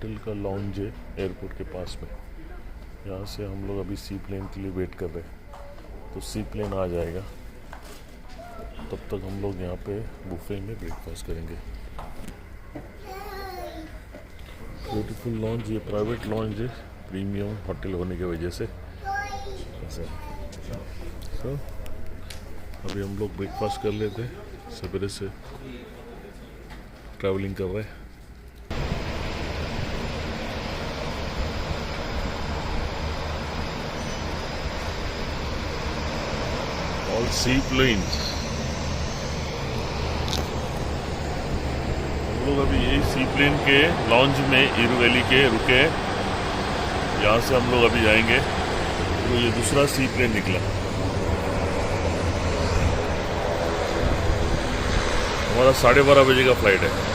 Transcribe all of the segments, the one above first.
Hotel का lounge है airport के पास में। यहाँ से हम लोग अभी सी प्लेन के लिए वेट कर रहे हैं, तो सी प्लेन आ जाएगा तब तक हम लोग यहाँ पे बुफे में ब्रेकफास्ट करेंगे। ब्यूटीफुल लॉन्ज, ये प्राइवेट लॉन्ज है प्रीमियम होटल होने की वजह से। सो अभी हम लोग ब्रेकफास्ट कर लेते हैं, सवेरे से ट्रैवलिंग कर रहे हैं। ऑल सी प्लेन्स, हम लोग अभी यही सी प्लेन के लॉन्ज में इरू वैली के रुके। यहाँ से हम लोग अभी जाएंगे, तो ये दूसरा सी प्लेन निकला। हमारा 12:30 बजे का फ्लाइट है।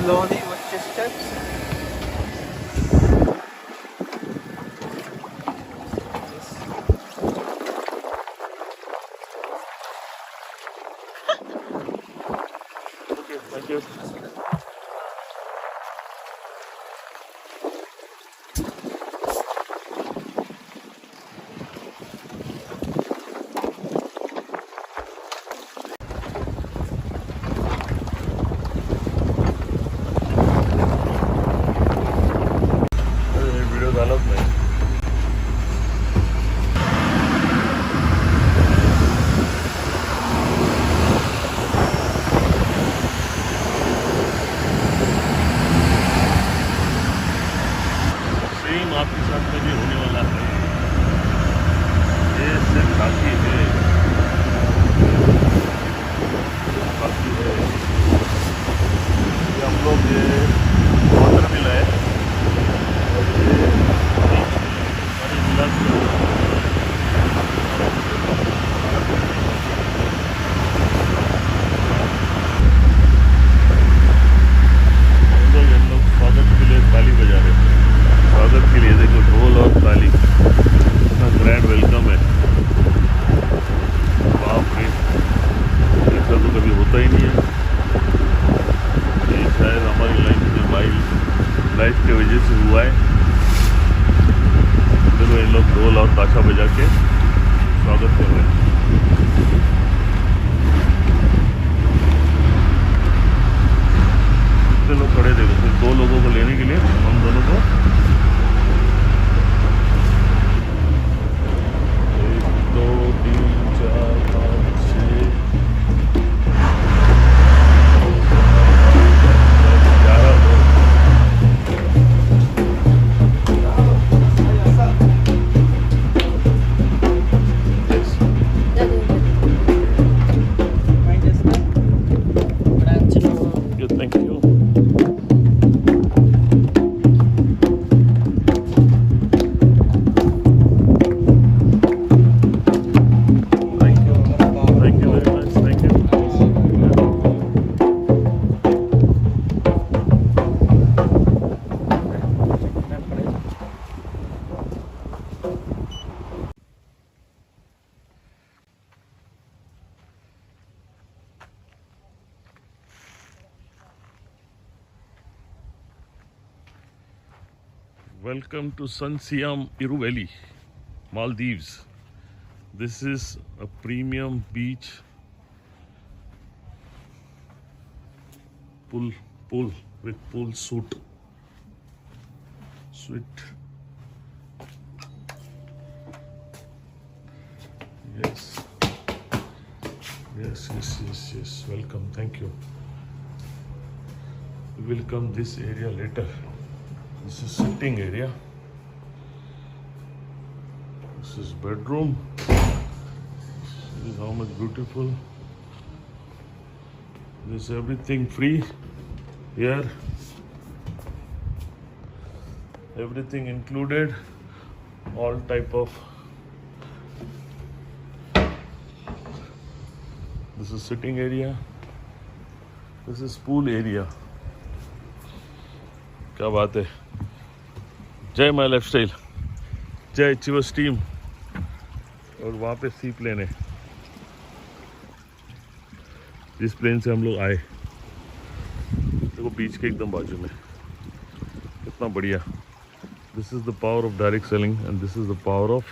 Slowly with your steps. Okay, thank you. Video डाला मैं। बजा के स्वागत कर रहे हैं। कितने लोग खड़े थे, सिर्फ 2 लोगों को लेने के लिए, हम दोनों को। 1 2 3 4 5 6 11 लोग। Good, thank you. Thank you. Thank you very much. Thank you. Welcome to Sun Siam Iruveli, Maldives. This is a premium beach pool with pool suite. Yes. Yes. Welcome. Thank you. We will come this area later. This is sitting area. This is bedroom. This is how much beautiful. This everything free here. Everything included. All type of. This is sitting area. This is pool area. क्या बात है। जय माई life style, जय चिवस team. और वहाँ पे सी plane है, जिस प्लेन से हम लोग आए। देखो बीच के एकदम बाजू में, कितना बढ़िया। This is the power of direct selling and this is the power of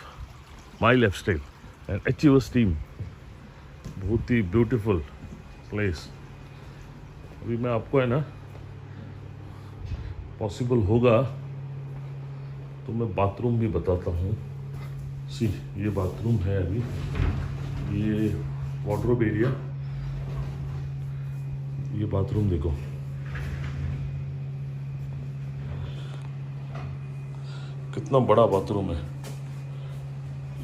my life style and चिवस टीम। बहुत ही ब्यूटीफुल प्लेस। अभी मैं आपको है ना, पॉसिबल होगा तो मैं बाथरूम भी बताता हूँ। सी, ये बाथरूम है अभी, ये वार्डरोब एरिया, ये बाथरूम देखो। कितना बड़ा बाथरूम है।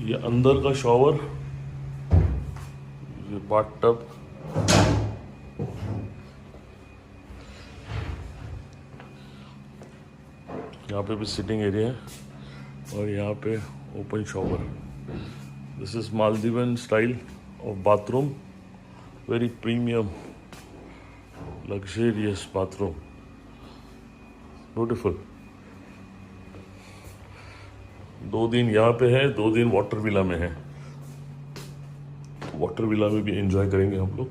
ये अंदर का शॉवर, ये बाथटब, यहाँ पे भी सिटिंग एरिया है और यहाँ पे open shower. This is Maldivian style of bathroom, very premium luxurious bathroom, beautiful. 2 दिन यहाँ पे है, 2 दिन वाटर विला में है। वाटर विला में भी एंजॉय करेंगे हम लोग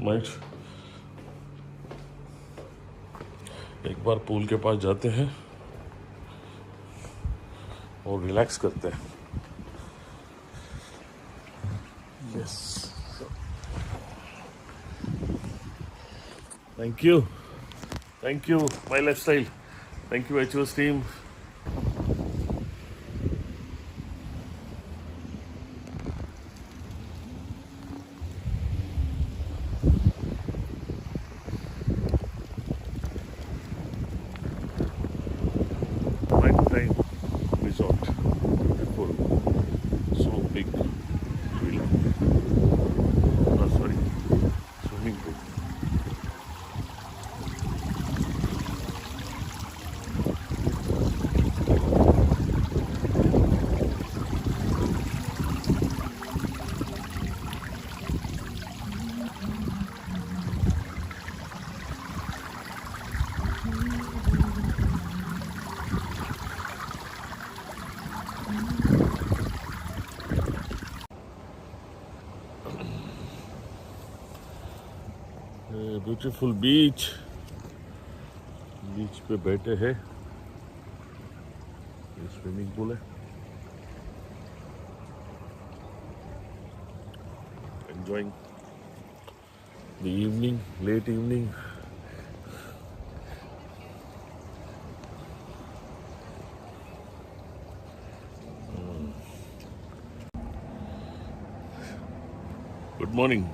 नाइट। एक बार पूल के पास जाते हैं और रिलैक्स करते हैं। Yes, thank you my life style, thank you HOS team. Night time resort, beautiful, so big, villa. Sorry, swimming pool. Beautiful beach पे बैठे हैं। ये स्विमिंग पूल है। enjoying the evening, late evening. Good morning.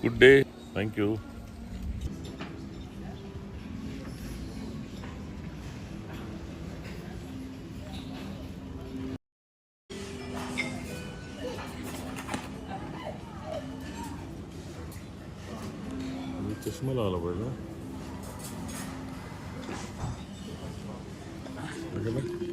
Good day. Thank you. ये चश्मा लाना पड़ेगा देखा ना?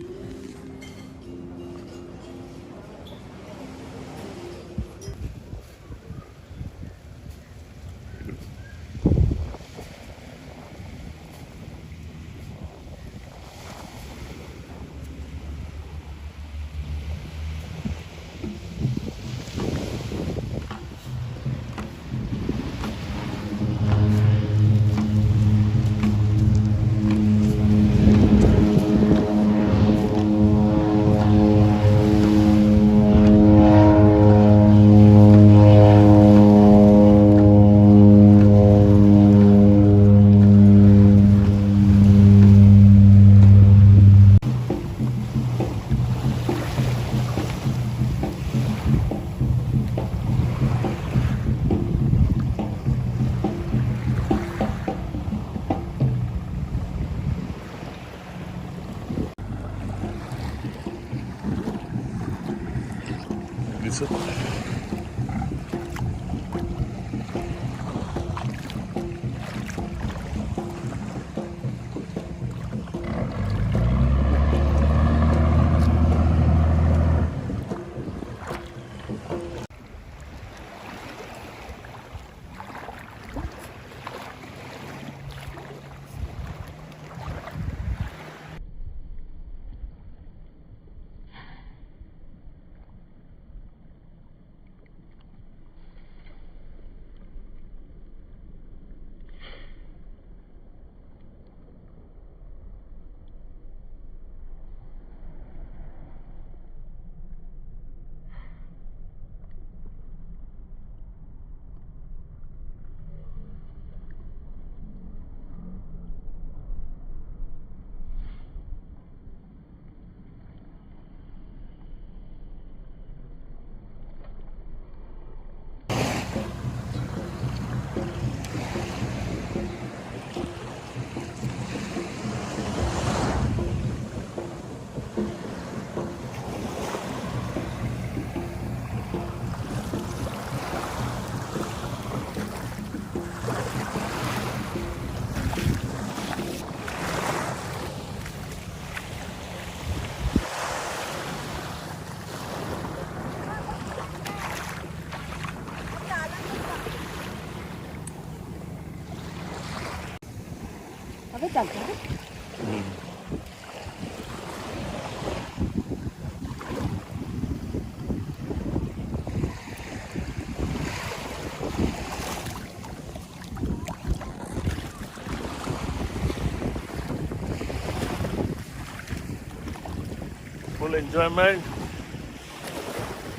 Lisa. अबे चलते हैं। Full enjoyment.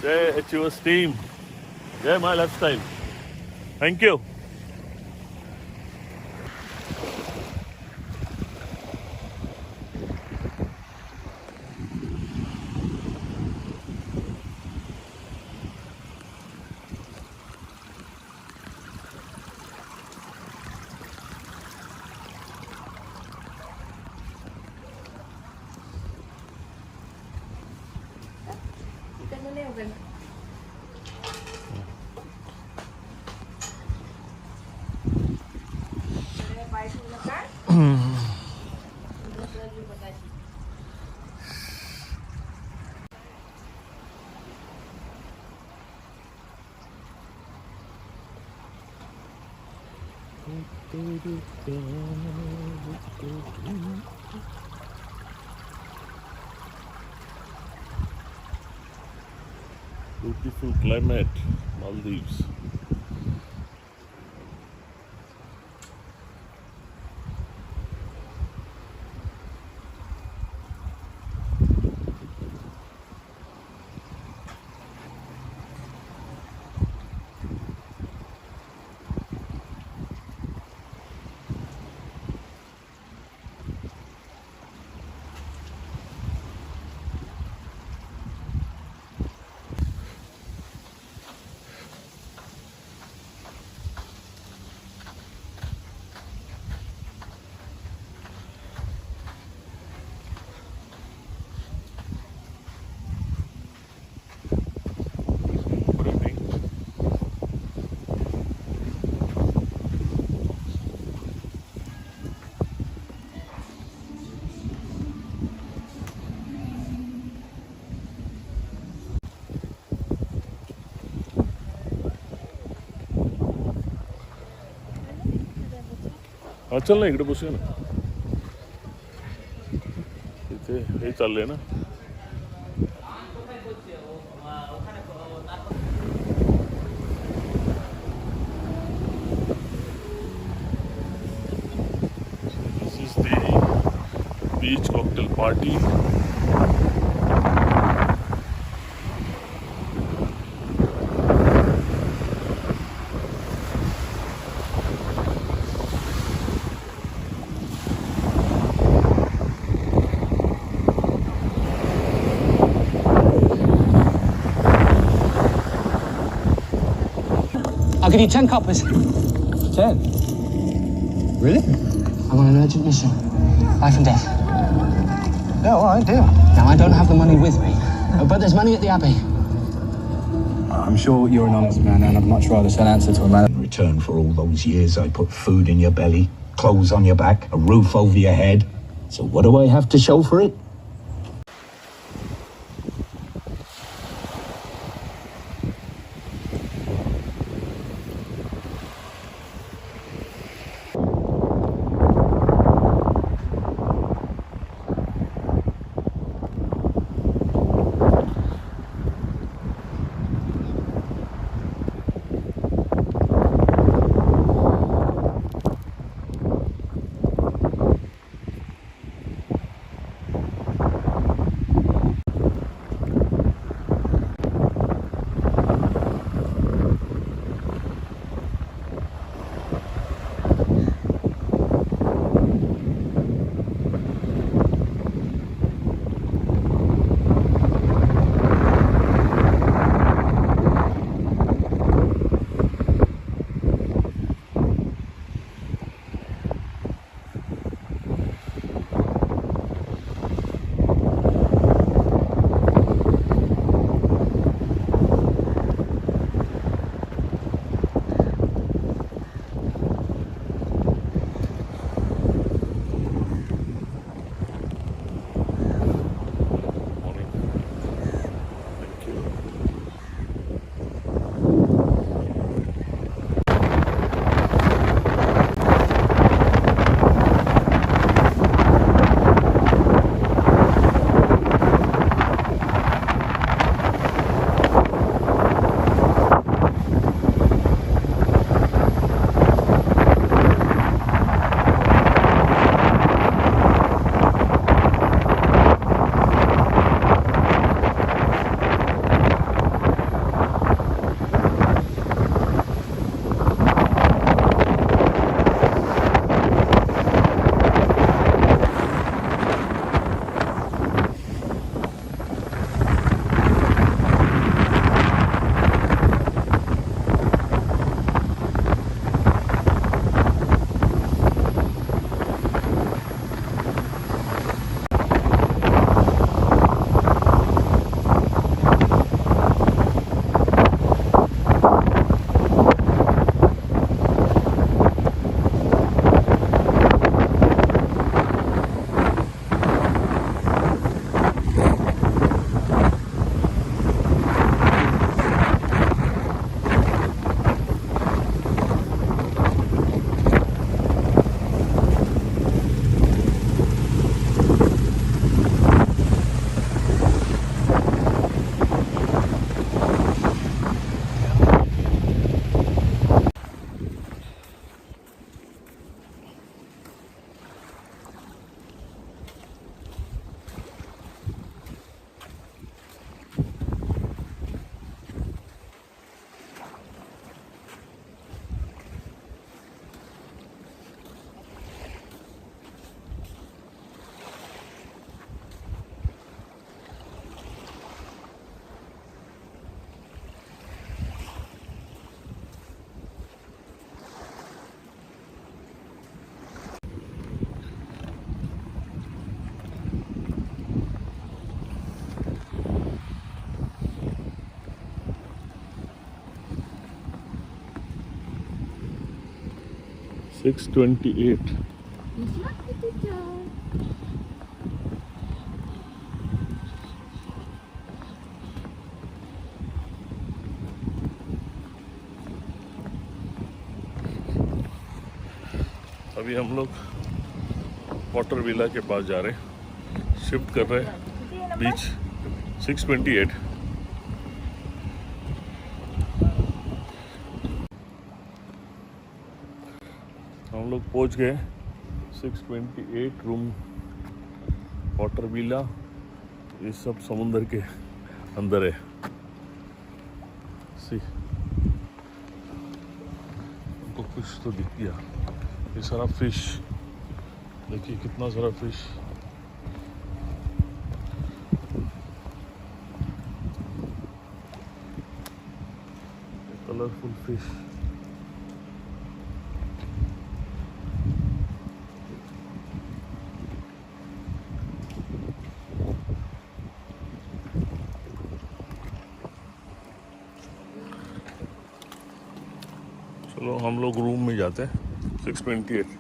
Jay Achievers team. Jay My Lifestyle. Thank you. Kita muna yung ganun. Kaya bayad mo na ka? Beautiful climate, Maldives. Good evening. हा चल ना इकडे बसूया ना इथे हे चाललंय ना This is the beach cocktail party. I'll give you 10 coppers. 10? Really? I'm on an urgent mission. Life and death. Yeah, all right, deal. Now, I don't have the money with me, but there's money at the Abbey. I'm sure you're an honest man, and I'd much rather sell answer to a man. In return for all those years I put food in your belly, clothes on your back, a roof over your head. So what do I have to show for it? 6:28. अभी हम लोग water villa के पास जा रहे हैं, shift कर रहे हैं बीच 6:28. हम लोग पहुंच गए 6:28 रूम वाटर विला. ये सब समुंदर के अंदर है. सी हमको कुछ तो दिख गया. ये सारा फिश देखिए, कितना सारा फिश. Colourful fish. चलो हम लोग रूम में जाते हैं. 6:28.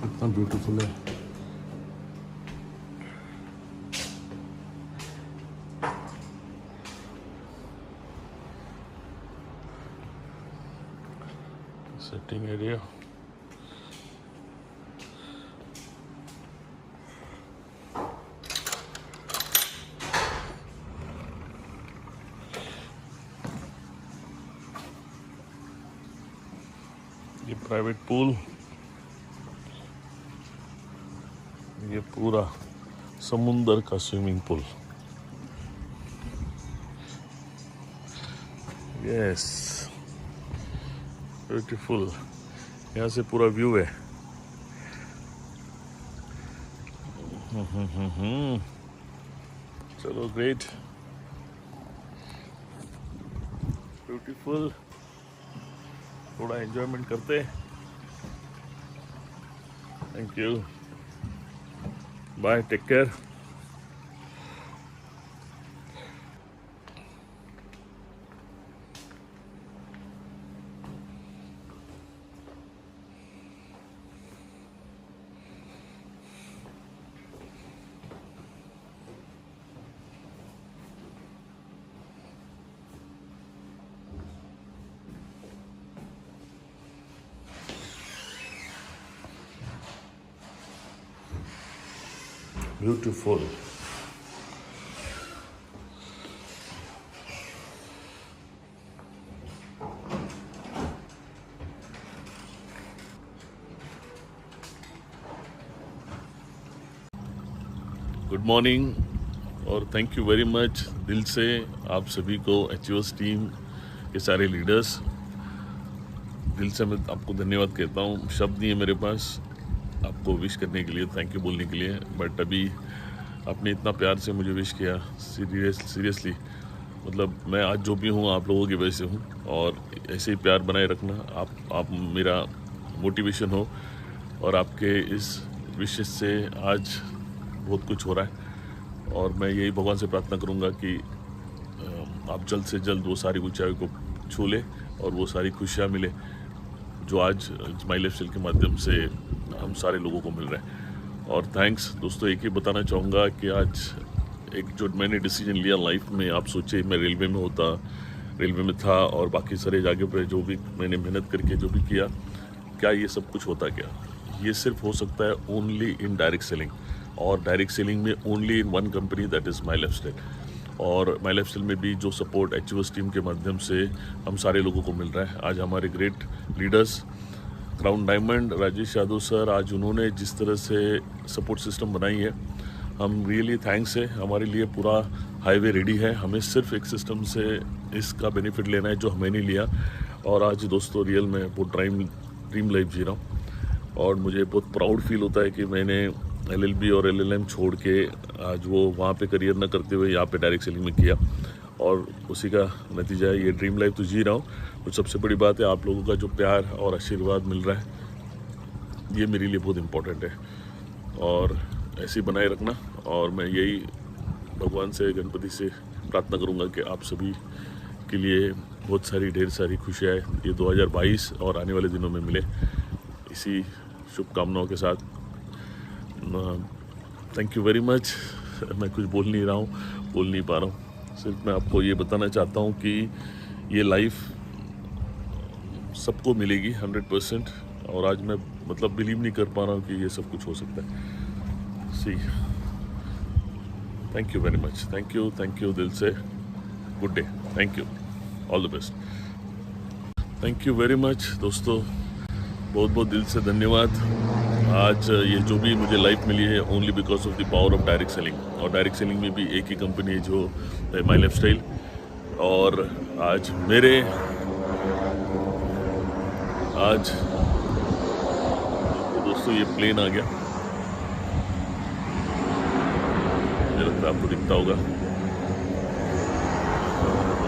कितना ब्यूटीफुल है. Setting area. ये प्राइवेट पूल. ये पूरा समुंदर का स्विमिंग पूल. Yes, beautiful. यहाँ से पूरा व्यू है. चलो, ग्रेट, ब्यूटीफुल. थोड़ा एंजॉयमेंट करते. Thank you. Bye, take care. Beautiful. Good morning और थैंक यू वेरी मच दिल से आप सभी को, एचओएस टीम के सारे लीडर्स. दिल से मैं आपको धन्यवाद कहता हूँ. शब्द नहीं है मेरे पास आपको विश करने के लिए, थैंक यू बोलने के लिए. बट अभी आपने इतना प्यार से मुझे विश किया. सीरियसली मतलब मैं आज जो भी हूँ आप लोगों की वजह से हूँ. और ऐसे ही प्यार बनाए रखना. आप मेरा मोटिवेशन हो. और आपके इस विशेष से आज बहुत कुछ हो रहा है. और मैं यही भगवान से प्रार्थना करूँगा कि आप जल्द से जल्द वो सारी ऊंचाई को छू ले और वो सारी खुशियाँ मिले जो आज स्माइल लाइफस्टाइल के माध्यम से हम सारे लोगों को मिल रहे हैं. और थैंक्स दोस्तों. एक ही बताना चाहूँगा कि आज एक जो मैंने डिसीजन लिया लाइफ में, आप सोचिए मैं रेलवे में था और बाकी सारे जगह पर जो भी मैंने मेहनत करके जो भी किया, क्या ये सब कुछ होता क्या? ये सिर्फ हो सकता है ओनली इन डायरेक्ट सेलिंग. और डायरेक्ट सेलिंग में only in one company, that is my lifestyle. और माई लाइफस्टाइल में भी जो सपोर्ट एचओएस टीम के माध्यम से हम सारे लोगों को मिल रहा है. आज हमारे great leaders crown diamond Rajesh Yadav sir, आज उन्होंने जिस तरह से सपोर्ट सिस्टम बनाई है, हम रियली थैंक्स है. हमारे लिए पूरा हाईवे रेडी है. हमें सिर्फ एक सिस्टम से इसका बेनिफिट लेना है जो हमें नहीं लिया. और आज दोस्तों रियल में वो ड्रीम लाइफ जी रहा हूँ. और मुझे बहुत प्राउड फील होता है कि मैंने LLB और LLM छोड़ के आज वो वहाँ पे करियर ना करते हुए यहाँ पे डायरेक्ट सेलिंग में किया, और उसी का नतीजा है ये ड्रीम लाइफ तो जी रहा हूँ। तो सबसे बड़ी बात है आप लोगों का जो प्यार और आशीर्वाद मिल रहा है ये मेरे लिए बहुत इम्पोर्टेंट है, और ऐसे ही बनाए रखना। और मैं यही भगवान से, गणपति से प्रार्थना करूँगा कि आप सभी के लिए बहुत सारी ढेर सारी खुशियाँ ये 2022 और आने वाले दिनों में मिले। इसी शुभकामनाओं के साथ थैंक यू वेरी मच। मैं कुछ बोल नहीं रहा हूँ, बोल नहीं पा रहा हूँ, सिर्फ मैं आपको ये बताना चाहता हूँ कि ये लाइफ सबको मिलेगी 100%, और आज मैं मतलब बिलीव नहीं कर पा रहा हूँ कि ये सब कुछ हो सकता है। See thank you very much, thank you दिल से। Good day, thank you, all the best. Thank you very much दोस्तों, बहुत बहुत दिल से धन्यवाद। आज ये जो भी मुझे लाइफ मिली है only because of the power of direct selling, और डायरेक्ट सेलिंग में भी एक ही कंपनी है जो माई लाइफ स्टाइल। और आज दोस्तों ये प्लेन आ गया, मुझे लगता है आपको दिखता होगा।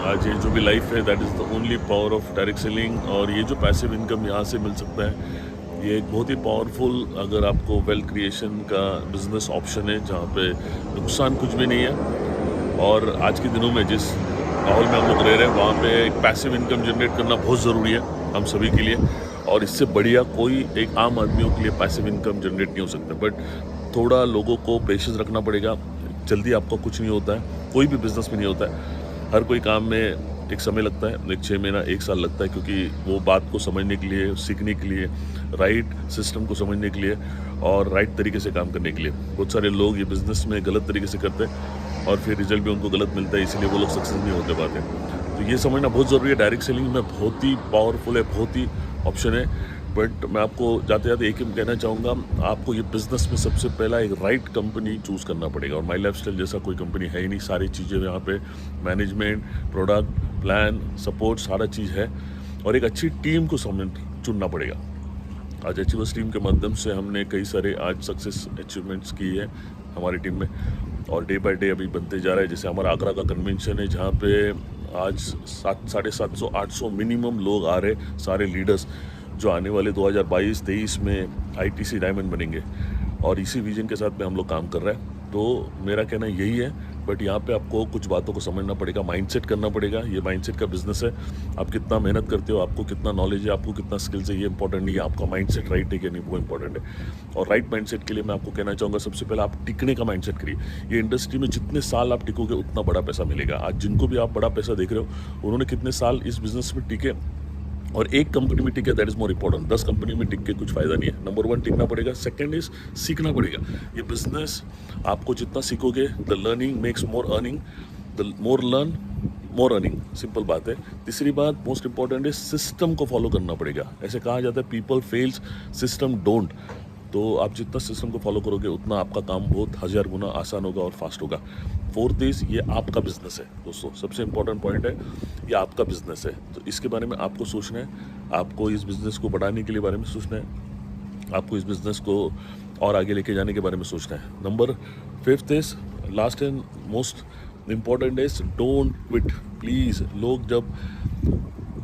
आज ये जो भी लाइफ है that is the only power of direct selling, और ये जो पैसिव इनकम यहाँ से मिल सकता है ये एक बहुत ही पावरफुल, अगर आपको वेल्थ क्रिएशन का बिजनेस ऑप्शन है जहाँ पे नुकसान कुछ भी नहीं है। और आज के दिनों में जिस माहौल में हम लोग रह रहे हैं वहाँ पे एक पैसिव इनकम जनरेट करना बहुत ज़रूरी है हम सभी के लिए, और इससे बढ़िया कोई एक आम आदमियों के लिए पैसिव इनकम जनरेट नहीं हो सकता। बट थोड़ा लोगों को पेशेंस रखना पड़ेगा, जल्दी आपका कुछ नहीं होता है, कोई भी बिजनेस में नहीं होता है। हर कोई काम में एक समय लगता है, एक 6 महीना 1 साल लगता है, क्योंकि वो बात को समझने के लिए, सीखने के लिए, राइट सिस्टम को समझने के लिए और राइट तरीके से काम करने के लिए। बहुत सारे लोग ये बिज़नेस में गलत तरीके से करते हैं और फिर रिजल्ट भी उनको गलत मिलता है, इसीलिए वो लोग सक्सेस नहीं होते पाते। तो ये समझना बहुत ज़रूरी है। डायरेक्ट सेलिंग में बहुत ही पावरफुल है, बहुत ही ऑप्शन है। बट मैं आपको जाते जाते एक ही कहना चाहूँगा, आपको ये बिज़नेस में सबसे पहला एक राइट कंपनी चूज़ करना पड़ेगा, और माई लाइफस्टाइल जैसा कोई कंपनी है ही नहीं। सारी चीज़ें यहाँ पे मैनेजमेंट, प्रोडक्ट, प्लान, सपोर्ट, सारा चीज़ है, और एक अच्छी टीम को चुनना पड़ेगा। आज अचीवर्स टीम के माध्यम से हमने कई सारे आज सक्सेस अचीवमेंट्स किए हैं हमारी टीम में, और डे बाय डे अभी बनते जा रहा है। जैसे हमारा आगरा का कन्वेंशन है जहाँ पे आज 750-800 मिनिमम लोग आ रहे, सारे लीडर्स जो आने वाले 2022-23 में ITC डायमंड बनेंगे, और इसी विजन के साथ में हम लोग काम कर रहे हैं। तो मेरा कहना यही है, बट यहाँ पे आपको कुछ बातों को समझना पड़ेगा, माइंडसेट करना पड़ेगा। ये माइंडसेट का बिजनेस है, आप कितना मेहनत करते हो, आपको कितना नॉलेज है, आपको कितना स्किल्स है, ये इंपॉर्टेंट नहीं है, आपका माइंडसेट राइट है कि नहीं, वो इंपॉर्टेंट है। और राइट माइंडसेट के लिए मैं आपको कहना चाहूँगा, सबसे पहले आप टिकने का माइंडसेट करिए। ये इंडस्ट्री में जितने साल आप टिकोगे उतना बड़ा पैसा मिलेगा। आज जिनको भी आप बड़ा पैसा देख रहे हो उन्होंने कितने साल इस बिजनेस में टिके, और एक कंपनी में टिके, that is more important. 10 company में टिक के कुछ फ़ायदा नहीं है। नंबर 1 टिकना पड़ेगा। सेकंड इज़ सीखना पड़ेगा। ये बिजनेस आपको जितना सीखोगे, the learning makes more earning, the more learn more earning, simple बात है। तीसरी बात मोस्ट इंपॉर्टेंट है, सिस्टम को फॉलो करना पड़ेगा। ऐसे कहा जाता है पीपल फेल्स, सिस्टम डोंट। तो आप जितना सिस्टम को फॉलो करोगे उतना आपका काम बहुत 1000 गुना आसान होगा और फास्ट होगा। फोर्थ इज, ये आपका बिजनेस है दोस्तों, सबसे इंपॉर्टेंट पॉइंट है, ये आपका बिजनेस है। तो इसके बारे में आपको सोचना है, आपको इस बिज़नेस को बढ़ाने के लिए बारे में सोचना है, आपको इस बिज़नेस को और आगे लेके जाने के बारे में सोचना है। Number 5 is, last and most important is, don't quit please. लोग जब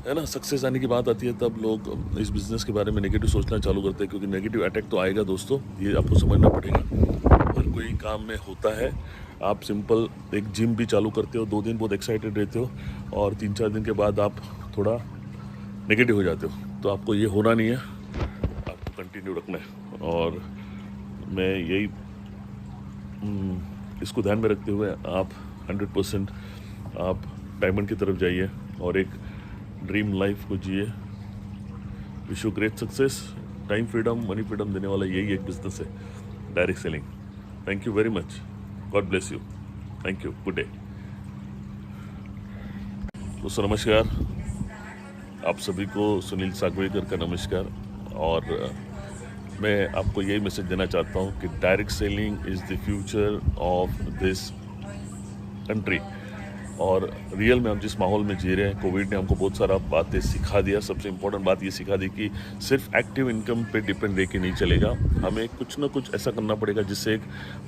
है ना सक्सेस आने की बात आती है तब लोग इस बिज़नेस के बारे में नेगेटिव सोचना चालू करते हैं, क्योंकि नेगेटिव अटैक तो आएगा दोस्तों, ये आपको समझना पड़ेगा। हर कोई काम में होता है। आप सिंपल एक जिम भी चालू करते हो, 2 दिन बहुत एक्साइटेड रहते हो और 3-4 दिन के बाद आप थोड़ा नेगेटिव हो जाते हो। तो आपको ये होना नहीं है, आपको कंटिन्यू रखना है। और मैं यही इसको ध्यान में रखते हुए आप 100% आप डायमंड की तरफ जाइए और एक ड्रीम लाइफ को जिए। Wish you great success. Time freedom, money freedom देने वाला यही एक बिजनेस है, direct selling. Thank you very much, God bless you, thank you, good day. दोस्तों नमस्कार, आप सभी को सुनील सागवेकर का नमस्कार। और मैं आपको यही मैसेज देना चाहता हूँ कि direct selling is the future of this country. और रियल में हम जिस माहौल में जी रहे हैं, कोविड ने हमको बहुत सारा बातें सिखा दिया। सबसे इम्पोर्टेंट बात ये सिखा दी कि सिर्फ एक्टिव इनकम पे डिपेंड रह के नहीं चलेगा, हमें कुछ ना कुछ ऐसा करना पड़ेगा जिससे एक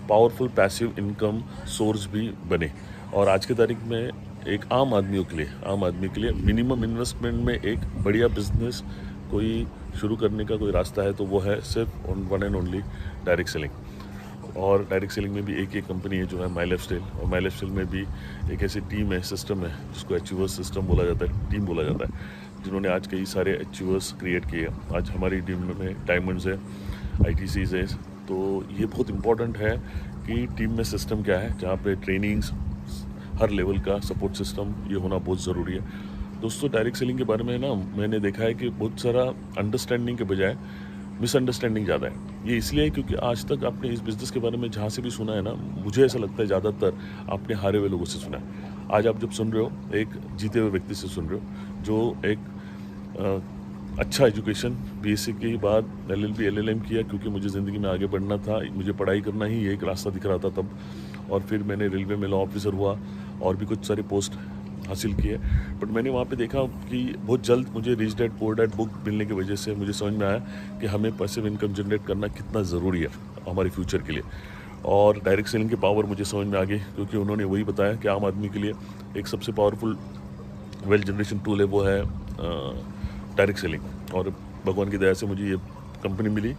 पावरफुल पैसिव इनकम सोर्स भी बने। और आज की तारीख में एक आम आदमी के लिए मिनिमम इन्वेस्टमेंट में एक बढ़िया बिजनेस कोई शुरू करने का कोई रास्ता है तो वो है सिर्फ one and only direct selling. और डायरेक्ट सेलिंग में भी एक कंपनी है जो है माई लाइफस्टाइल, और माई लाइफस्टाइल में भी एक ऐसी टीम है, सिस्टम है जिसको अचीवर्स सिस्टम बोला जाता है, टीम बोला जाता है, जिन्होंने आज कई सारे अचीवर्स क्रिएट किए। आज हमारी टीम में डायमंड्स है, ITCs है। तो ये बहुत इंपॉर्टेंट है कि टीम में सिस्टम क्या है, जहाँ पे ट्रेनिंग्स, हर लेवल का सपोर्ट सिस्टम ये होना बहुत ज़रूरी है। दोस्तों डायरेक्ट सेलिंग के बारे में ना मैंने देखा है कि बहुत सारा अंडरस्टैंडिंग के बजाय मिसअंडरस्टैंडिंग ज़्यादा है। ये इसलिए क्योंकि आज तक आपने इस बिज़नेस के बारे में जहाँ से भी सुना है ना, मुझे ऐसा लगता है ज़्यादातर आपने हारे हुए लोगों से सुना है। आज आप जब सुन रहे हो, एक जीते हुए व्यक्ति से सुन रहे हो जो एक अच्छा एजुकेशन BSc के बाद LLB LLM किया, क्योंकि मुझे ज़िंदगी में आगे बढ़ना था, मुझे पढ़ाई करना ही एक रास्ता दिख रहा था तब। और फिर मैंने रेलवे में लॉ ऑफिसर हुआ और भी कुछ सारे पोस्ट हासिल किए। बट मैंने वहाँ पे देखा कि बहुत जल्द मुझे rich dad poor dad book मिलने की वजह से मुझे समझ में आया कि हमें पैसिव इनकम जनरेट करना कितना ज़रूरी है हमारे फ्यूचर के लिए। और डायरेक्ट सेलिंग की पावर मुझे समझ में आ गई, क्योंकि उन्होंने वही बताया कि आम आदमी के लिए एक सबसे पावरफुल वेल्थ जनरेशन टूल है, वो है डायरेक्ट सेलिंग। और भगवान की दया से मुझे ये कंपनी मिली,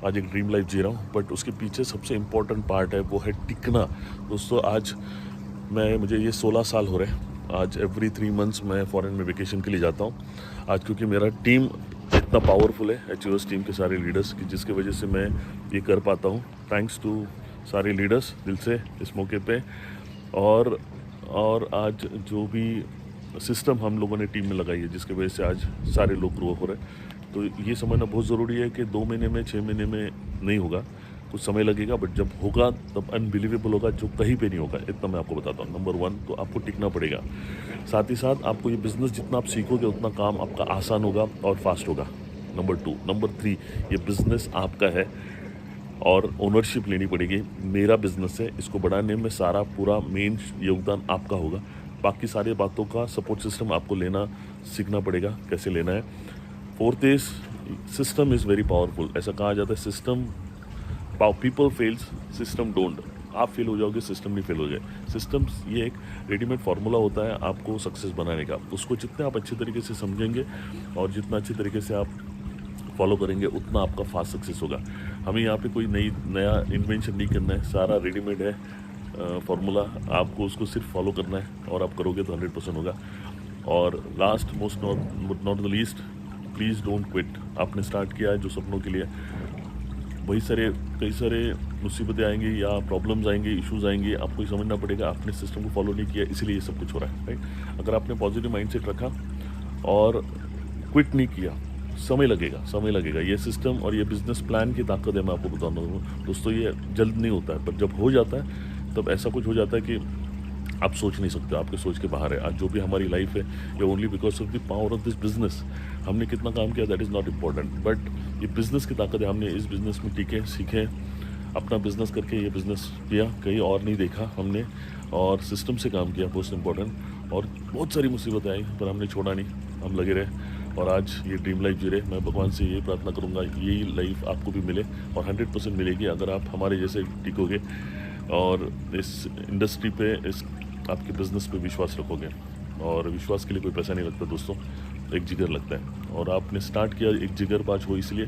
आज एक ड्रीम लाइफ जी रहा हूँ। बट उसके पीछे सबसे इम्पॉर्टेंट पार्ट है वो है टिकना। दोस्तों आज मुझे ये 16 साल हो रहे हैं। आज एवरी 3 मंथ्स मैं फॉरेन में वेकेशन के लिए जाता हूँ। आज क्योंकि मेरा टीम इतना पावरफुल है, अचीवर्स टीम के सारे लीडर्स की, जिसके वजह से मैं ये कर पाता हूँ। थैंक्स टू सारे लीडर्स दिल से इस मौके पे। और आज जो भी सिस्टम हम लोगों ने टीम में लगाई है, जिसकी वजह से आज सारे लोग ग्रो हो रहे हैं। तो ये समझना बहुत ज़रूरी है कि 2 महीने में 6 महीने में नहीं होगा, कुछ समय लगेगा, बट जब होगा तब अनबिलीवेबल होगा, जो कहीं पे नहीं होगा। इतना मैं आपको बताता हूँ। नंबर 1 तो आपको टिकना पड़ेगा, साथ ही साथ आपको ये बिज़नेस जितना आप सीखोगे उतना काम आपका आसान होगा और फास्ट होगा। नंबर 2, नंबर 3 ये बिज़नेस आपका है और ओनरशिप लेनी पड़ेगी। मेरा बिज़नेस है, इसको बढ़ाने में सारा पूरा मेन योगदान आपका होगा। बाकी सारी बातों का सपोर्ट सिस्टम आपको लेना सीखना पड़ेगा, कैसे लेना है। 4th is system is very powerful. ऐसा कहा जाता है system people fails, system don't. आप फेल हो जाओगे, सिस्टम नहीं फेल हो जाए। सिस्टम ये एक रेडीमेड फार्मूला होता है आपको सक्सेस बनाने का। उसको जितने आप अच्छे तरीके से समझेंगे और जितना अच्छे तरीके से आप फॉलो करेंगे उतना आपका फास्ट सक्सेस होगा। हमें यहाँ पे कोई नया इन्वेंशन नहीं करना है, सारा रेडीमेड है फार्मूला। आपको उसको सिर्फ फॉलो करना है और आप करोगे तो 100% होगा। और last most not the least, please don't quit. आपने स्टार्ट किया है जो सपनों के लिए, कई सारे मुसीबतें आएंगी या प्रॉब्लम्स आएंगे, इश्यूज आएंगे, आपको ये समझना पड़ेगा आपने सिस्टम को फॉलो नहीं किया, इसलिए ये सब कुछ हो रहा है, राइट। अगर आपने पॉजिटिव माइंडसेट रखा और क्विट नहीं किया, समय लगेगा। ये सिस्टम और ये बिजनेस प्लान की ताकत है, मैं आपको बताता हूँ दोस्तों। ये जल्द नहीं होता है, पर जब हो जाता है तब ऐसा कुछ हो जाता है कि आप सोच नहीं सकते, आपके सोच के बाहर है। आज जो भी हमारी लाइफ है ये only because of the power of this business. हमने कितना काम किया that is not important, but ये बिज़नेस की ताकत है। हमने इस बिज़नेस में टिके, सीखे, अपना बिज़नेस करके ये बिज़नेस किया, कहीं और नहीं देखा हमने, और सिस्टम से काम किया, मोस्ट इम्पॉर्टेंट। और बहुत सारी मुसीबतें आई पर हमने छोड़ा नहीं, हम लगे रहे और आज ये ड्रीम लाइफ जी रहे। मैं भगवान से यही प्रार्थना करूँगा यही लाइफ आपको भी मिले, और 100% मिलेगी अगर आप हमारे जैसे टिकोगे और इस इंडस्ट्री पे, इस आपके बिज़नेस पे विश्वास रखोगे। और विश्वास के लिए कोई पैसा नहीं लगता दोस्तों, एक जिगर लगता है। और आपने स्टार्ट किया एक जिगरबाज हो, इसलिए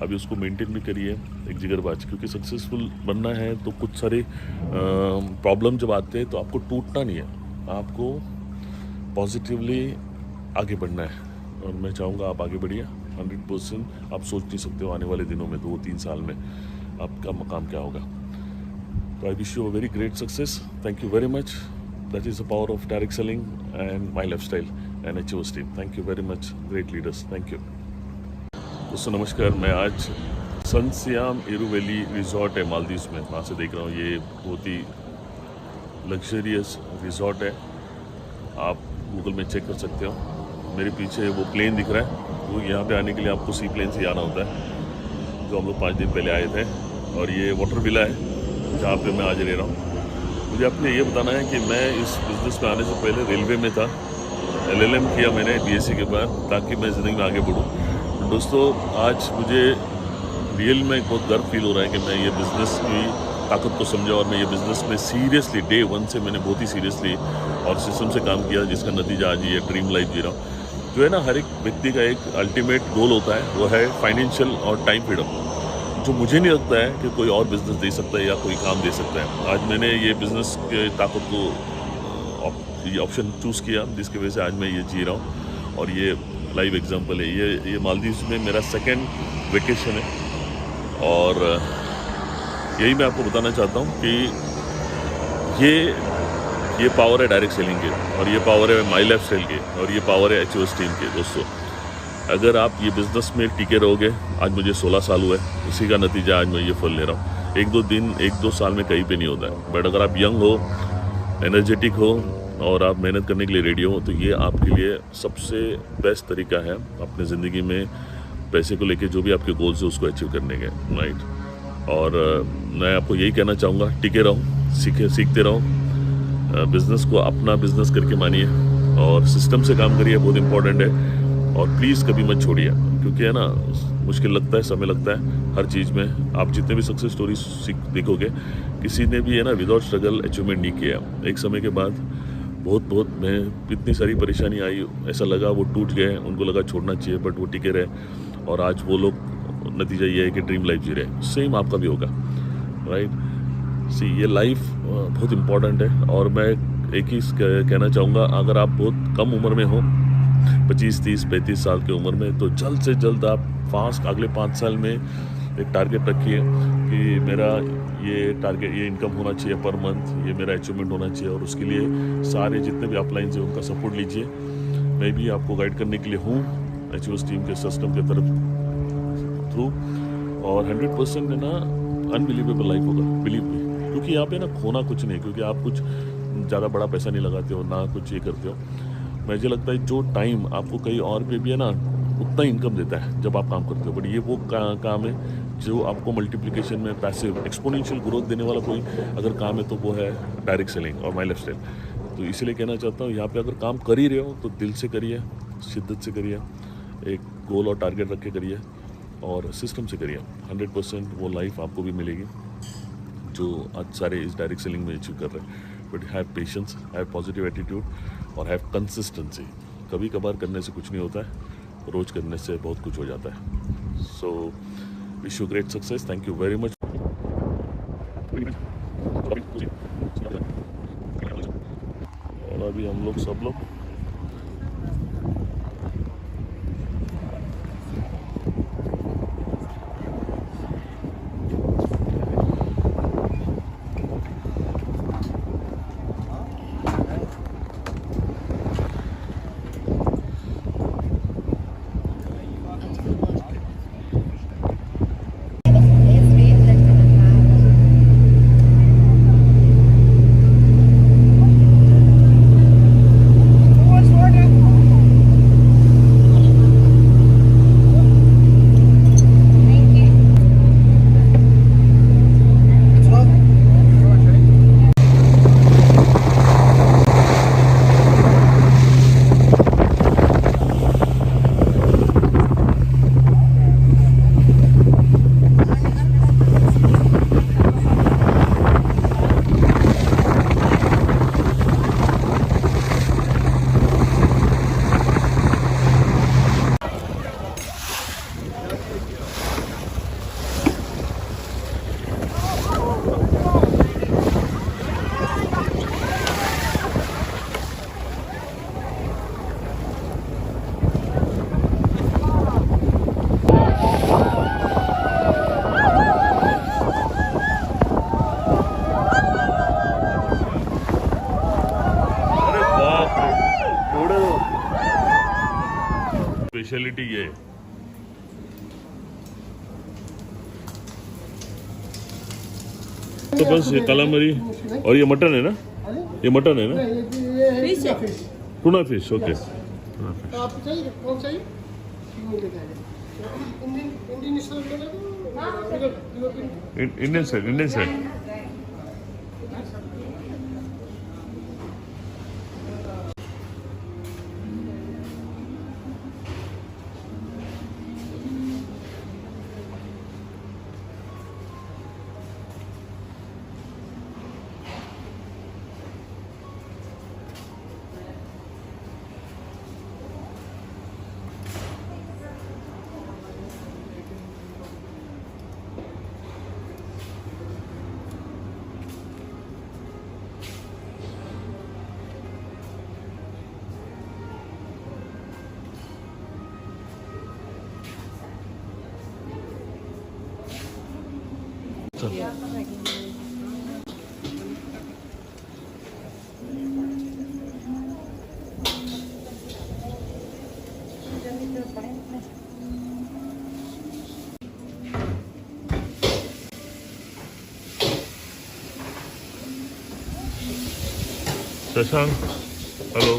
अभी उसको मेंटेन भी करिए एक जिगरबाज, क्योंकि सक्सेसफुल बनना है तो कुछ सारे प्रॉब्लम जब आते हैं तो आपको टूटना नहीं है, आपको पॉजिटिवली आगे बढ़ना है। और मैं चाहूँगा आप आगे बढ़िए 100%। आप सोच नहीं सकते हो आने वाले दिनों में 2-3 साल में आपका मकाम क्या होगा। तो I wish you a very great success. Thank you very much. That is the power of direct selling and my lifestyle and HOS team. Thank you very much, great leaders. Thank you. दोस्तों नमस्कार, मैं आज सनसियाम इरुवेली resort है मालदीव्स में, वहाँ से देख रहा हूँ। ये बहुत ही लग्जरियस रिजॉर्ट है, आप गूगल में चेक कर सकते हो। मेरे पीछे वो प्लेन दिख रहा है, वो यहाँ पे आने के लिए आपको सी प्लेन से आना होता है, जो हम लोग 5 दिन पहले आए थे। और ये वाटर विला है जहाँ पे मैं आज रह रहा हूँ। मुझे आपको ये बताना है कि मैं इस बिज़नेस में आने से पहले रेलवे में था, LLM किया मैंने BSc के बाद, ताकि मैं ज़िंदगी में आगे बढ़ूँ। तो दोस्तों आज मुझे रियल में बहुत गर्व फील हो रहा है कि मैं ये बिज़नेस की ताकत को समझा और मैं ये बिज़नेस में सीरियसली डे 1 से मैंने बहुत ही सीरियसली और सिस्टम से काम किया, जिसका नतीजा आज ये ड्रीम लाइफ जी रहा हूँ। जो है ना, हर एक व्यक्ति का एक अल्टीमेट गोल होता है, वो है फाइनेंशियल और टाइम फ्रीडम, जो मुझे नहीं लगता है कि कोई और बिज़नेस दे सकता है या कोई काम दे सकता है। आज मैंने ये बिज़नेस के ताकत को ये ऑप्शन चूज़ किया, जिसकी वजह से आज मैं ये जी रहा हूँ और ये लाइव एग्जांपल है। ये मालदीव्स में मेरा सेकंड वेकेशन है और यही मैं आपको बताना चाहता हूँ कि ये पावर है डायरेक्ट सेलिंग के, और ये पावर है माई लाइफ स्टाइल के, और ये पावर है HOS टीम के। दोस्तों, अगर आप ये बिज़नेस में टिके रहोगे, आज मुझे 16 साल हुए, उसी का नतीजा आज मैं ये फल ले रहा हूँ। 1-2 दिन 1-2 साल में कहीं पे नहीं होता है, बट अगर आप यंग हो, एनर्जेटिक हो और आप मेहनत करने के लिए रेडी हो, तो ये आपके लिए सबसे बेस्ट तरीका है अपने ज़िंदगी में पैसे को लेके जो भी आपके गोल्स है उसको अचीव करने के, राइट। और मैं आपको यही कहना चाहूँगा, टिके रहो, सीखते रहो, बिज़नेस को अपना बिज़नेस करके मानिए और सिस्टम से काम करिए, बहुत इंपॉर्टेंट है। और प्लीज़ कभी मत छोड़िए, क्योंकि है ना, मुश्किल लगता है, समय लगता है हर चीज़ में। आप जितने भी सक्सेस स्टोरी देखोगे, किसी ने भी है ना विदाउट स्ट्रगल अचीवमेंट नहीं किया। एक समय के बाद बहुत मैं इतनी सारी परेशानी आई, ऐसा लगा वो टूट गए, उनको लगा छोड़ना चाहिए, बट वो टिके रहे और आज वो लोग, नतीजा ये है कि ड्रीम लाइफ जी रहे। सेम आपका भी होगा, राइट। सी, ये लाइफ बहुत इम्पॉर्टेंट है और मैं एक ही कहना चाहूँगा, अगर आप बहुत कम उम्र में हो, 25, 30, 35 साल की उम्र में, तो जल्द से जल्द आप फास्ट अगले 5 साल में एक टारगेट रखिए कि मेरा ये टारगेट, ये इनकम होना चाहिए पर मंथ, ये मेरा अचीवमेंट होना चाहिए। और उसके लिए सारे जितने भी अपलाइंस हैं उनका सपोर्ट लीजिए। मैं भी आपको गाइड करने के लिए हूँ HOS टीम के सिस्टम के तरफ थ्रू, और 100% है ना अनबिलीवेबल लाइफ होगा, बिलीव मी। क्योंकि यहाँ पे ना खोना कुछ नहीं, क्योंकि आप कुछ ज़्यादा बड़ा पैसा नहीं लगाते हो, ना कुछ ये करते हो। मुझे लगता है जो टाइम आपको कहीं और पे भी है ना, उतना इनकम देता है जब आप काम करते हो, बट ये वो काम है जो आपको मल्टीप्लिकेशन में, पैसिव एक्सपोनेंशियल ग्रोथ देने वाला कोई अगर काम है तो वो है डायरेक्ट सेलिंग और माई लाइफ स्टाइल। तो इसीलिए कहना चाहता हूँ, यहाँ पे अगर काम कर ही रहे हो तो दिल से करिए, शिद्दत से करिए, एक गोल और टारगेट रख के करिए और सिस्टम से करिए। 100% वो लाइफ आपको भी मिलेगी जो आज सारे इस डायरेक्ट सेलिंग में अचीव कर रहे हैं। But have patience, have positive attitude और हैव कंसिस्टेंसी। कभी कभार करने से कुछ नहीं होता है, रोज़ करने से बहुत कुछ हो जाता है। So wish you great success, thank you very much. और अभी हम लोग सब लोग स्पेशलिटी ये है। तो बस ये काला मरी और ये मटन है ना, ये मटन है ना, फिश है। Tuna fish, okay. आप चाहिए कौन चाहिए? Indian style Indian side, Indian side. Shashank, hello.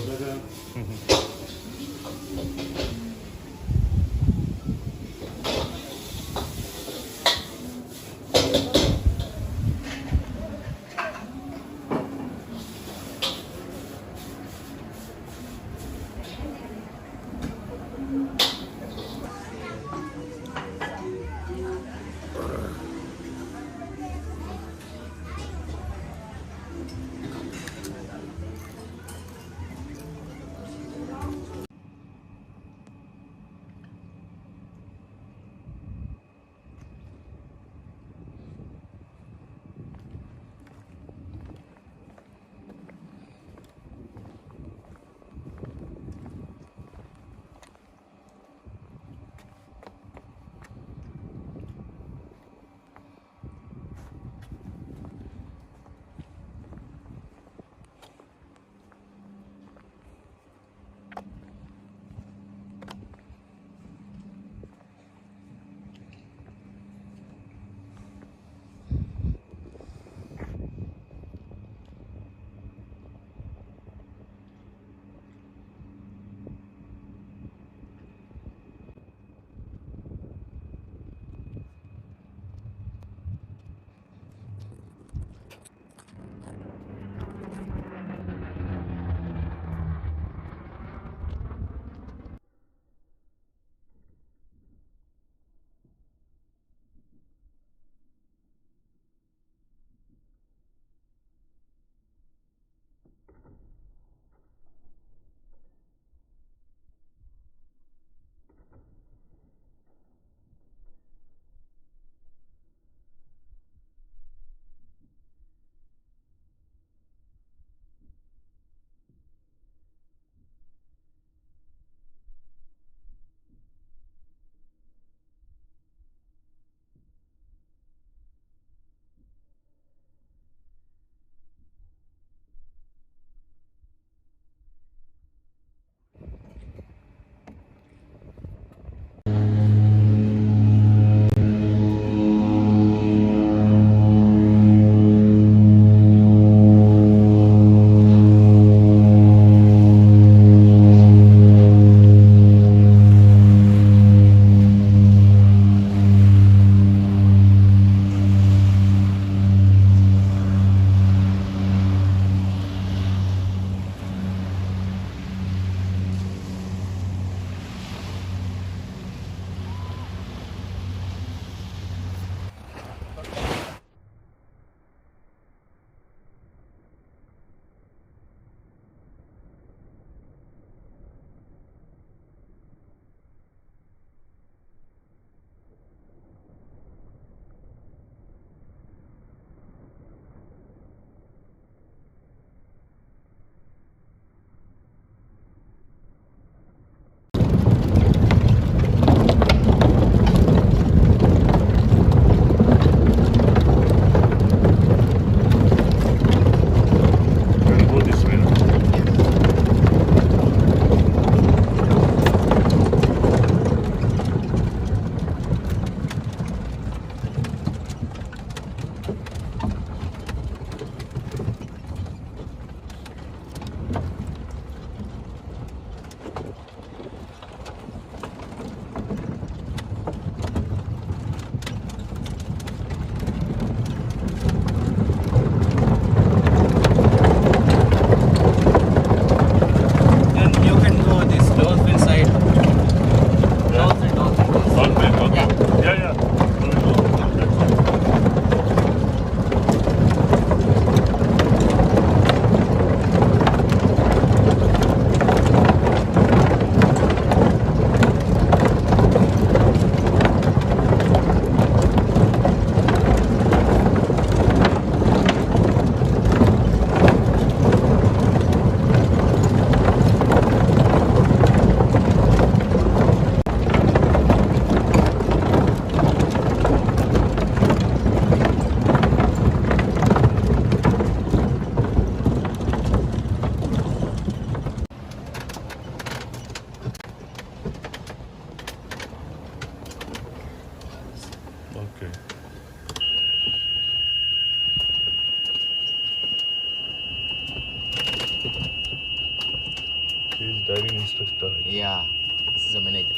driving instructor. Yeah, this is a manager.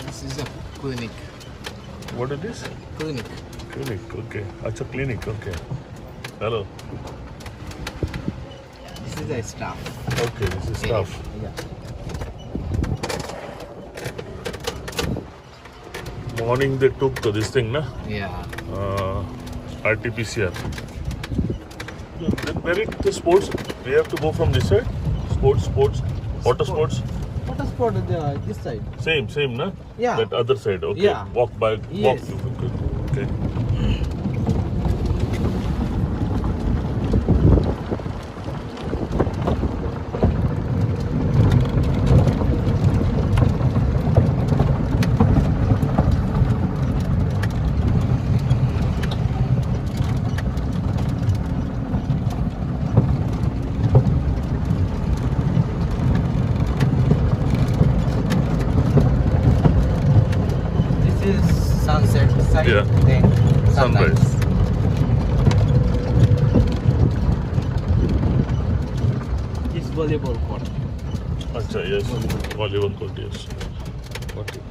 This is a clinic. What it is? Clinic. Clinic. Okay. Acha clinic. Okay. Hello. This is the staff. Okay. This is staff. Yeah. Morning they took to this thing, na? Yeah. RT-PCR. Then where it the sports? We have to go from this side. Sports. Water sports. Water sport is this side. Same, na? Yeah. That other side. Okay. Yeah. Walk by. Yes. Walk. Okay. This is sunset side. Yeah. Then sunrise. Sunrise. This volleyball court. Acha, yes. Volleyball court, yes. Got it.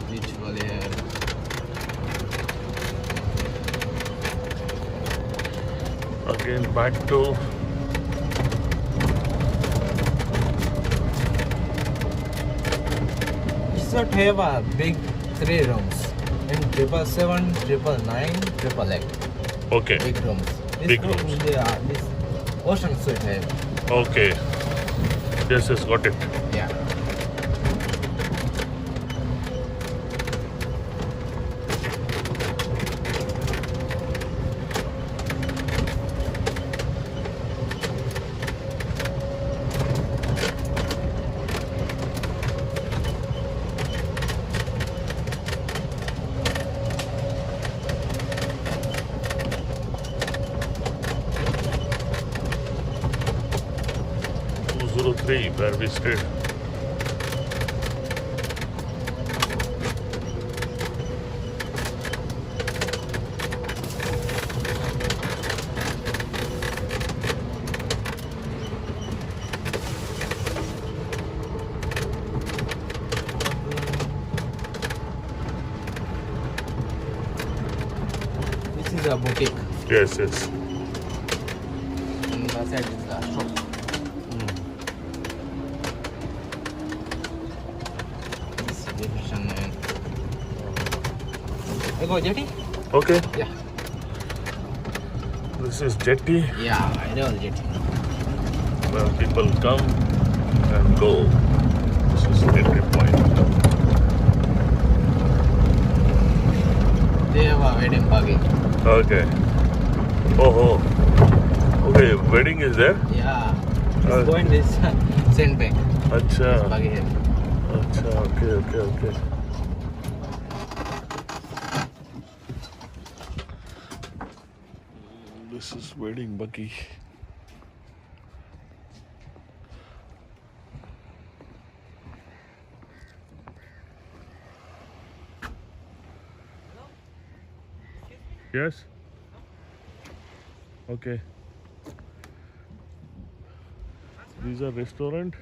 Beach volley. Again, back to This not have a big 3 rooms. And 777, 999, 888. okay. Big rooms. This Big room, rooms. Yeah, this ocean suite have. Okay. Yes, got it. Yeah. Where we stayed. This is a boutique. Yes. And the side is the shop. This is reception and I go jetty? Okay. Yeah. This is jetty Yeah, I know jetty. where people come and go. This is entry point. They have a wedding buggy. Okay. Oh. Okay, wedding is there? Yeah. It's going this sandbank. Acha. Buggy here. Acha. Okay. This is wedding buggy. Yes? Okay. These are restaurant.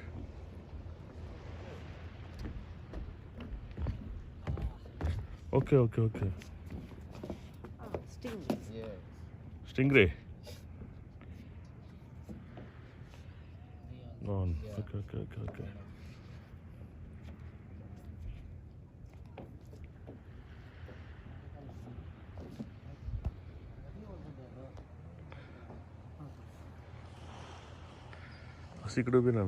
Okay. Yeah. Stingray. On. Okay. इकडे भी ना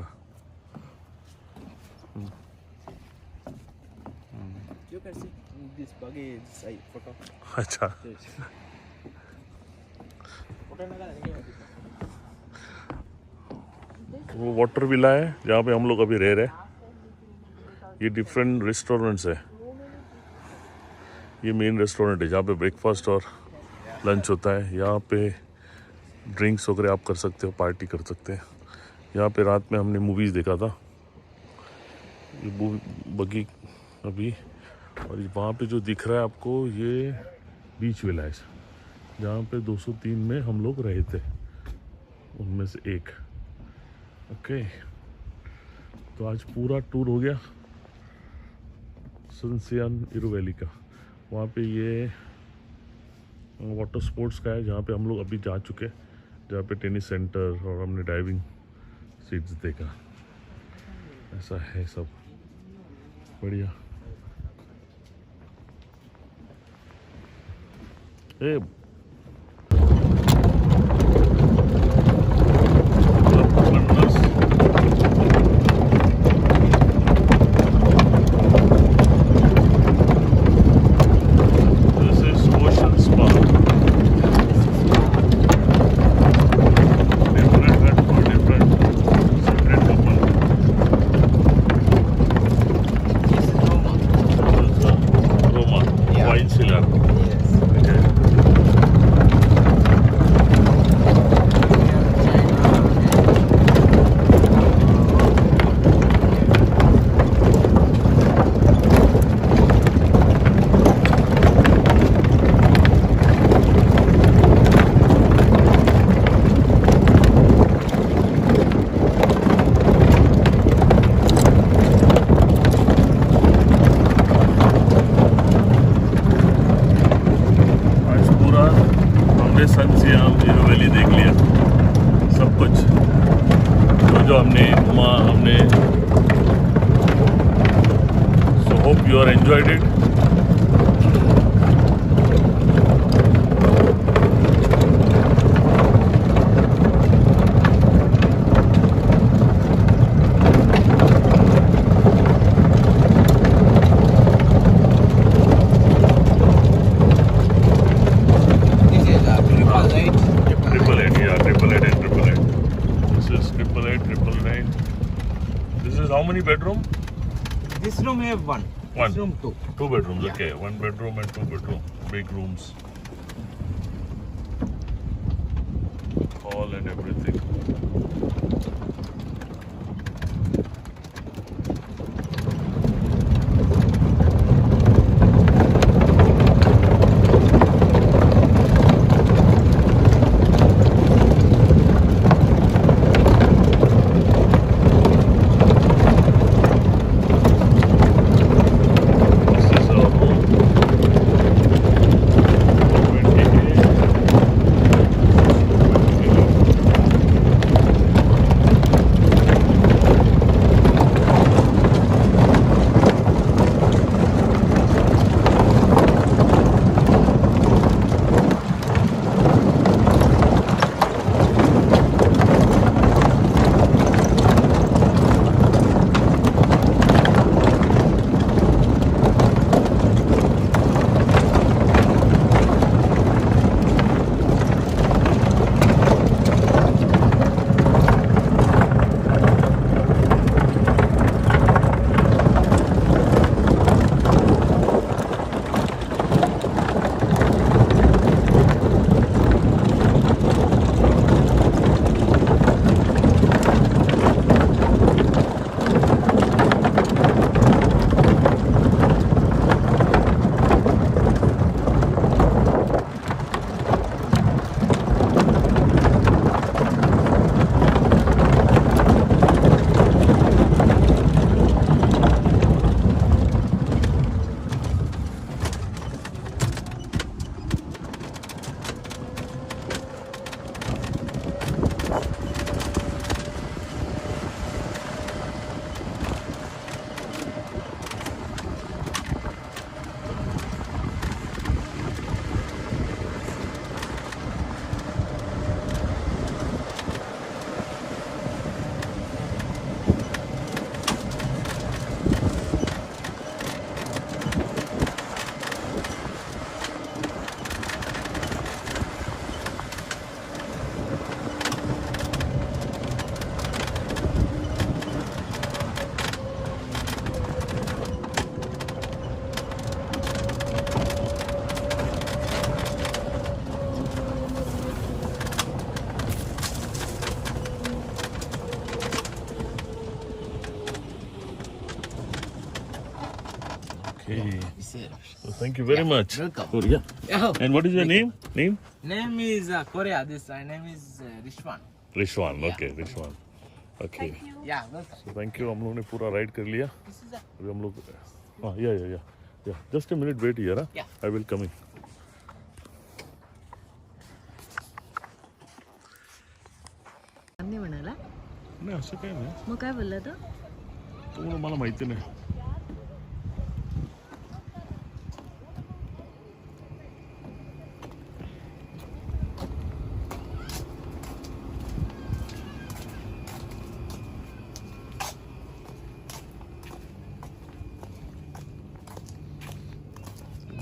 You can see this buggy side photo. अच्छा Photo वो water villa है जहाँ पे हम लोग अभी रह रहे हैं। ये डिफरेंट रेस्टोरेंट्स है। ये मेन रेस्टोरेंट है जहाँ पे ब्रेकफास्ट और लंच होता है। यहाँ पे ड्रिंक्स वगैरह आप कर सकते हो, पार्टी कर सकते हैं। यहाँ पे रात में हमने मूवीज़ देखा था। ये बगी अभी, और वहाँ पे जो दिख रहा है आपको ये बीच विला है जहाँ पे 203 में हम लोग रहे थे, उनमें से एक। ओके, तो आज पूरा टूर हो गया सन सियान इरू वैली का। वहाँ पे ये वाटर स्पोर्ट्स का है जहाँ पे हम लोग अभी जा चुके, जहाँ पे टेनिस सेंटर और हमने डाइविंग सीट्स देखा। ऐसा है सब बढ़िया। ए सन सियान इरू वैली देख लिया, सब कुछ जो हमने घुमा हमने। So hope you are enjoyed it. How many bedroom? This room have one. One. This room two. Two bedrooms, Yeah. okay. One bedroom and two bedroom. Big rooms. Hall and everything. Okay. Sir. So thank you very much. welcome. Korea. Oh, And what is your name? name is Korea. This name is Rishwan. Rishwan. Okay, Rishwan. Okay. Yeah, welcome. So thank you. हम लोगों ने पूरा ride कर लिया. This is a अभी हम लोग हाँ या just a minute wait here. Yeah. I will come in. नाही म्हणाला नाही असं काही नाही. मग काय बोलला तो तुम्हाला मला माहिती नाही.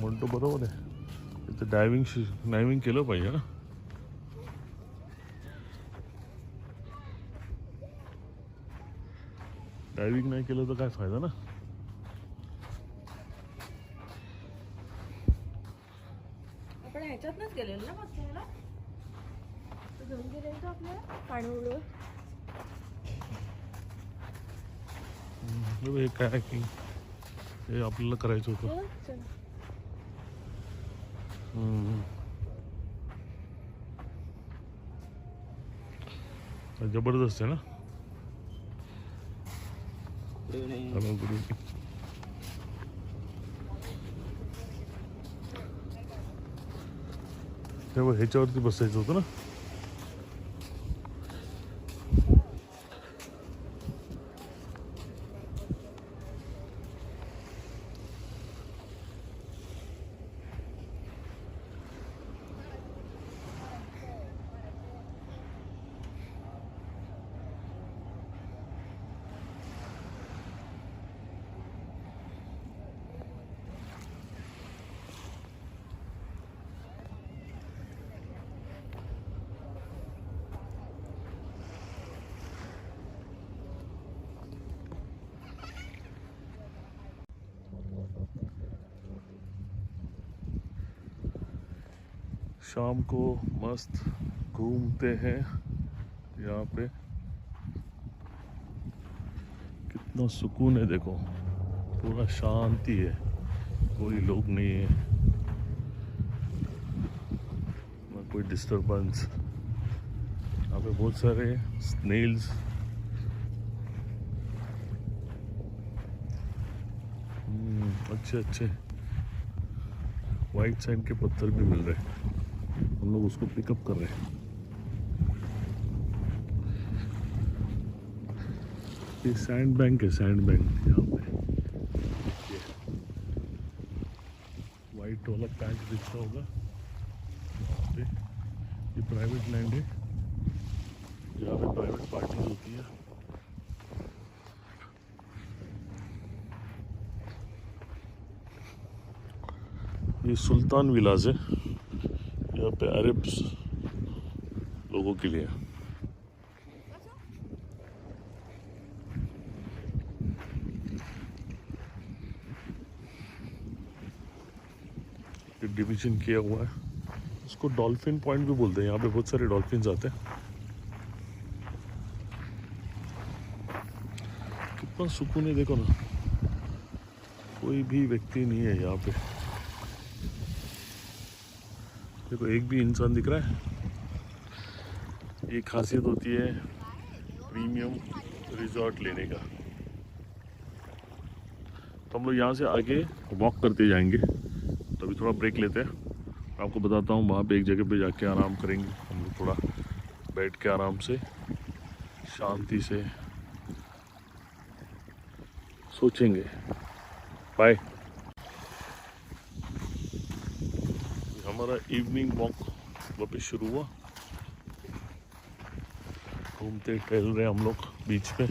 म्हणतो बरोबर आहे. इथे डायव्हिंग केलं पाहिजे ना. डायव्हिंग नाही केलं तर काय फायदा ना. आपण ह्याच्यातनच गेलेलो ना बसलेला तू घेऊन गेलेलो तो आपल्याला पाणवलो हे काय की हे आपल्याला करायचं होतं. हो चल जबरदस्त आहे ना. Hello good evening. तेव्हा ह्याच्यावरती बसायचं होतं ना. शाम को मस्त घूमते हैं यहाँ पे. कितना सुकून है देखो. पूरा शांति है. कोई लोग नहीं है ना कोई डिस्टरबेंस. यहाँ पे बहुत सारे स्नेल्स. अच्छे वाइट सैंड के पत्थर भी मिल रहे हैं. हम लोग उसको पिकअप कर रहे हैं. ये सैंड बैंक है. सैंड बैंक यहाँ पे वाइट वाला पैंच दिखता होगा. यहाँ पे ये प्राइवेट लैंड है. यहाँ पे प्राइवेट पार्टीज होती है. ये सुल्तान विलाज है. यहाँ पे अरब्स लोगों के लिए. ये डिवीजन किया हुआ है. इसको डॉल्फिन पॉइंट भी बोलते हैं. यहाँ पे बहुत सारे डॉल्फिन्स आते हैं. कितना सुकून है देखो ना. कोई भी व्यक्ति नहीं है यहाँ पे. देखो एक भी इंसान दिख रहा है. ये खासियत होती है प्रीमियम रिजॉर्ट लेने का. तो हम लोग यहाँ से आगे वॉक करते जाएंगे. तो अभी थोड़ा ब्रेक लेते हैं. आपको बताता हूँ वहाँ पे एक जगह पे जाके आराम करेंगे. हम लोग थोड़ा बैठ के आराम से शांति से सोचेंगे. बाय. हमारा इवनिंग वॉक वापस शुरू हुआ. घूमते टहल रहे हम लोग बीच पे.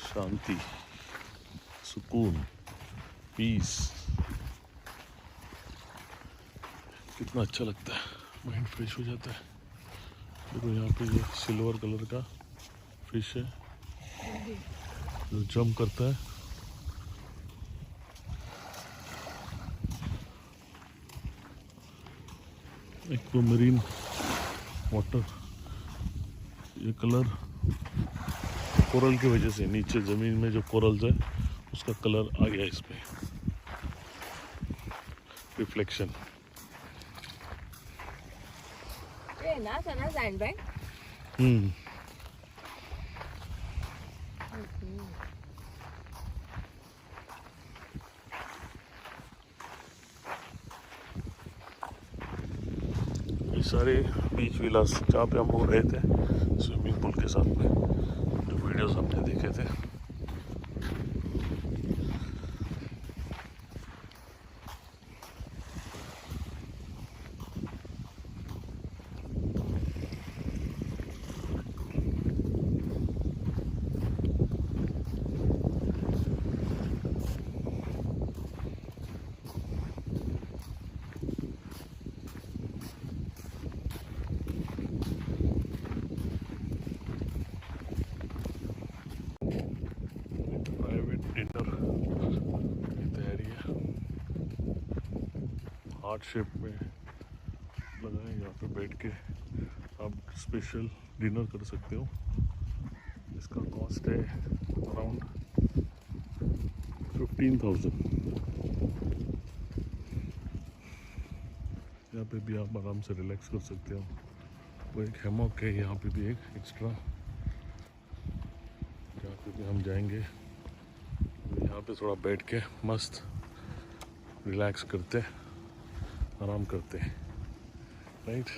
शांति, सुकून, पीस. कितना अच्छा लगता है. माइंड फ्रेश हो जाता है. देखो यहाँ पे ये सिल्वर कलर का फिश है जो जंप करता है. Aquamarine water. ये कलर कोरल की वजह से नीचे ज़मीन में जो कोरल्स है उसका कलर आ गया इसमें, रिफ्लेक्शन। ये ना सना सैंड बैंक। ये सारे बीच विलास जहाँ पे हम हो रहे थे स्विमिंग पूल के साथ में, जो वीडियोस हमने देखे थे। प्राइवेट डिनर की तैयारी है, हार्ट शेप में लगा है। यहाँ पे बैठ के आप स्पेशल डिनर कर सकते हो। इसका कॉस्ट है अराउंड 15,000। यहाँ पे भी आप आराम से रिलैक्स कर सकते हो। वो एक हैमॉक है यहाँ पे भी एक एक्स्ट्रा, जहाँ पे भी हम जाएंगे यहाँ पे थोड़ा बैठ के मस्त रिलैक्स करते, आराम करते, राइट।